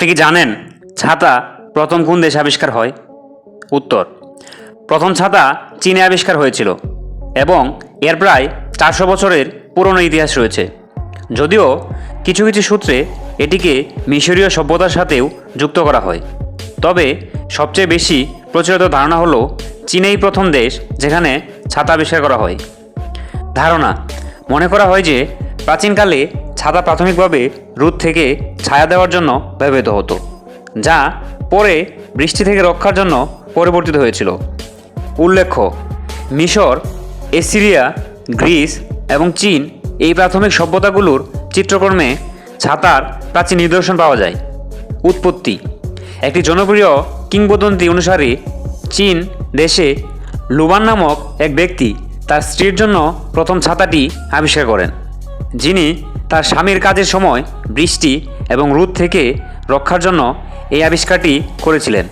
আপনি কি জানেন ছাতা প্রথম কোন দেশে আবিষ্কার হয়? উত্তর, প্রথম ছাতা চীনে আবিষ্কার হয়েছিল এবং এর প্রায় 400 বছরের পুরনো ইতিহাস রয়েছে। যদিও কিছু কিছু সূত্রে এটিকে মিশরীয় সভ্যতার সাথেও যুক্ত করা হয়, তবে সবচেয়ে বেশি প্রচলিত ধারণা হলো চীনেই প্রথম দেশ যেখানে ছাতা আবিষ্কার করা হয়। ধারণা মনে করা হয় যে প্রাচীনকালে ছাতা প্রাথমিকভাবে রোদ থেকে ছায়া দেওয়ার জন্য ব্যবহৃত হতো, যা পরে বৃষ্টি থেকে রক্ষার জন্য পরিবর্তিত হয়েছিল। উল্লেখ্য, মিশর, এসিরিয়া, গ্রিস এবং চীন এই প্রাথমিক সভ্যতাগুলোর চিত্রকর্মে ছাতার প্রাচীন নিদর্শন পাওয়া যায়। উৎপত্তি: একটি জনপ্রিয় কিংবদন্তি অনুসারে চীন দেশে লুবান নামক এক ব্যক্তি তার স্ত্রীর জন্য প্রথম ছাতাটি আবিষ্কার করেন, যিনি তার স্বামীর কাজের সময় বৃষ্টি এবং রোদ থেকে রক্ষার জন্য এই আবিষ্কারটি করেছিলেন।